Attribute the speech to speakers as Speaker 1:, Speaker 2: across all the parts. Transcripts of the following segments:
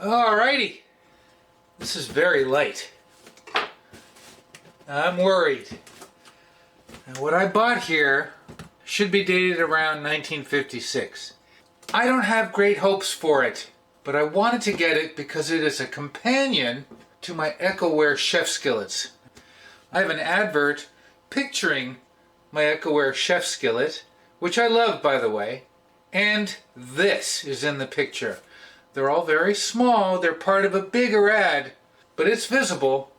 Speaker 1: Alrighty, this is very light. I'm worried. And what I bought here should be dated around 1956. I don't have great hopes for it, but I wanted to get it because it is a companion to my Ekcoware chef skillets. I have an advert picturing my Ekcoware chef skillet, which I love, by the way, and this is in the picture. They're all very small, they're part of a bigger ad, but it's visible.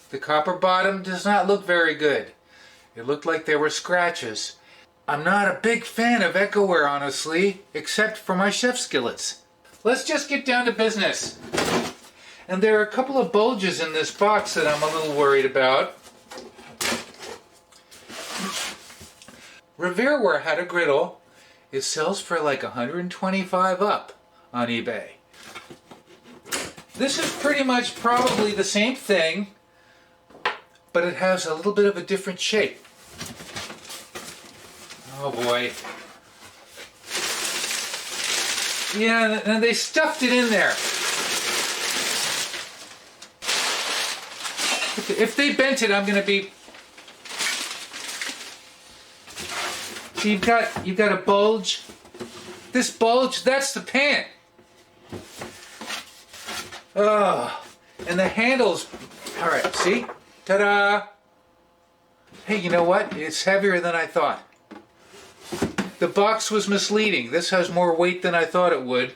Speaker 1: The copper bottom does not look very good. It looked like there were scratches. I'm not a big fan of Ekcoware, honestly, except for my chef skillets. Let's just get down to business. And there are a couple of bulges in this box that I'm a little worried about. Revereware had a griddle. It sells for like $125 up on eBay. This is pretty much probably the same thing, but it has a little bit of a different shape. Oh boy. Yeah, and they stuffed it in there. If they bent it, I'm going to be... So you've got a bulge. This bulge, that's the pan. Oh, and the handles. All right, see? Ta-da! Hey, you know what? It's heavier than I thought. The box was misleading. This has more weight than I thought it would.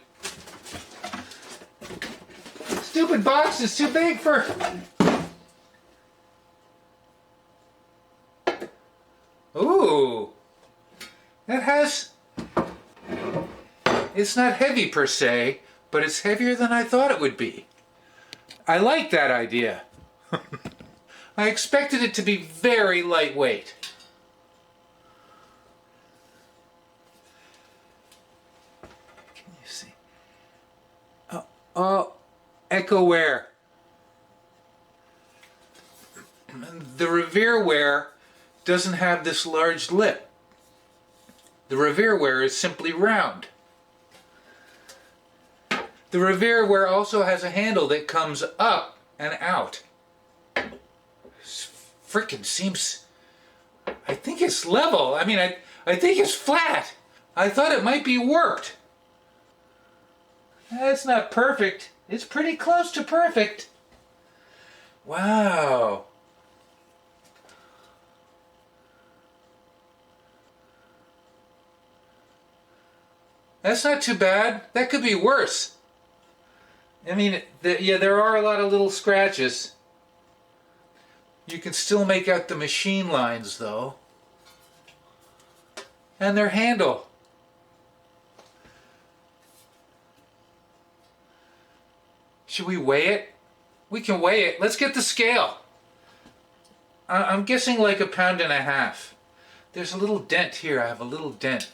Speaker 1: Stupid box is too big for... Ooh. That has... It's not heavy per se, but it's heavier than I thought it would be. I like that idea. I expected it to be very lightweight. Can you see? Oh, Ekcoware. The Revereware doesn't have this large lip. The Revereware is simply round. The Revereware also has a handle that comes up and out. Frickin' seems... I think it's level. I mean, I think it's flat. I thought it might be warped. That's not perfect. It's pretty close to perfect. Wow. That's not too bad. That could be worse. I mean, yeah, there are a lot of little scratches. You can still make out the machine lines, though. And their handle. Should we weigh it? We can weigh it. Let's get the scale. I'm guessing like 1.5 pounds. There's a little dent here. I have a little dent.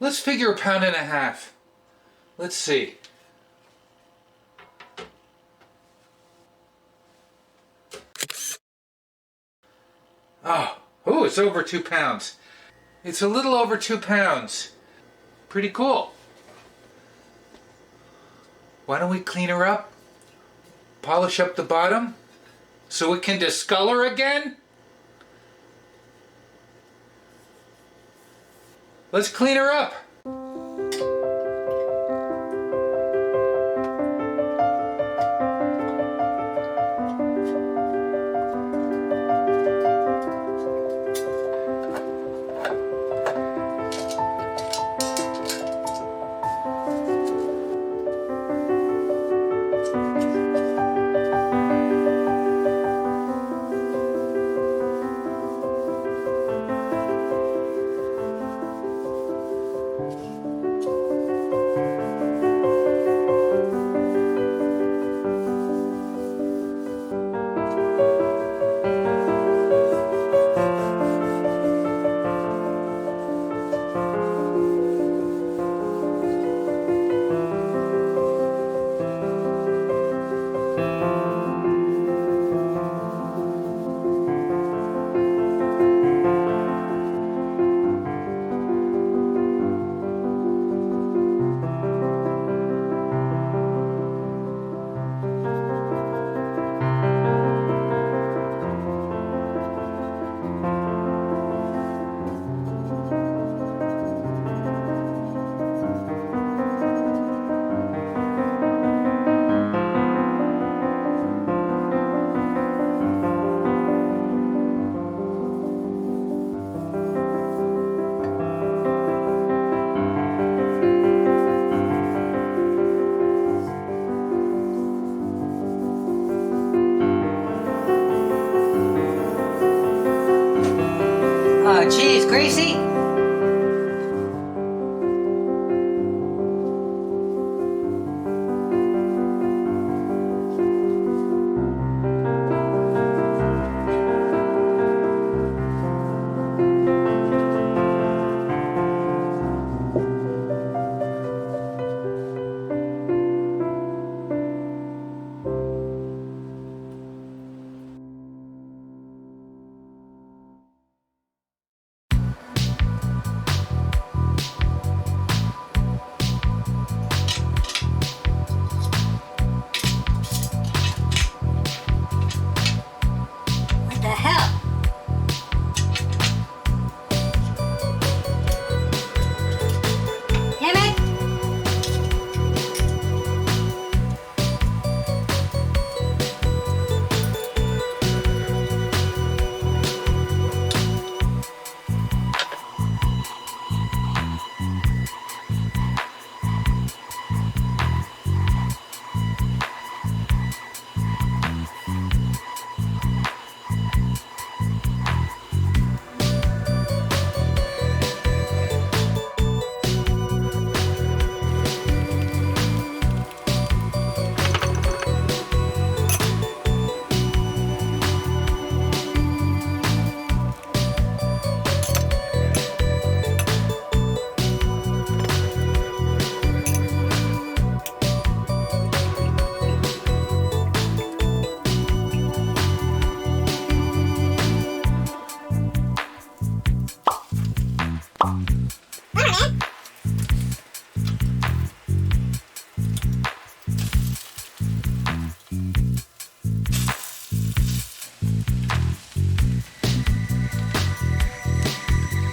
Speaker 1: Let's figure 1.5 pounds. Let's see. Oh, it's over 2 pounds. It's a little over 2 pounds. Pretty cool. Why don't we clean her up? Polish up the bottom so it can discolor again? Let's clean her up.
Speaker 2: Jeez, Gracie. What the hell? Damn it!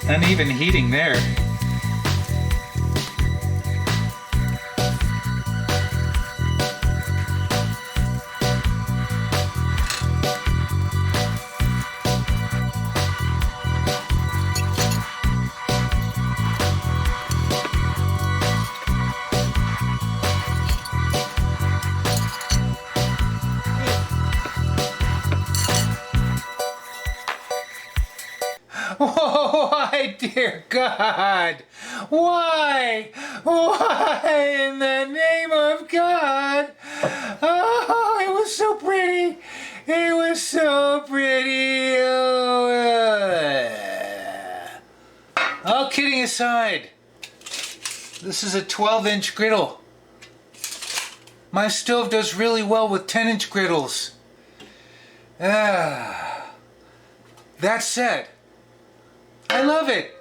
Speaker 1: Uneven heating there. Why, dear God? Why? Why in the name of God? Oh, it was so pretty. It was so pretty. All kidding aside, this is a 12-inch griddle. My stove does really well with 10-inch griddles. That said, I love it.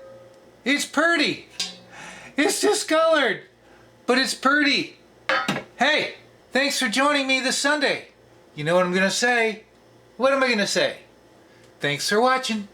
Speaker 1: It's pretty. It's discolored, but it's pretty. Hey, thanks for joining me this Sunday. You know what I'm gonna say? What am I gonna say? Thanks for watching.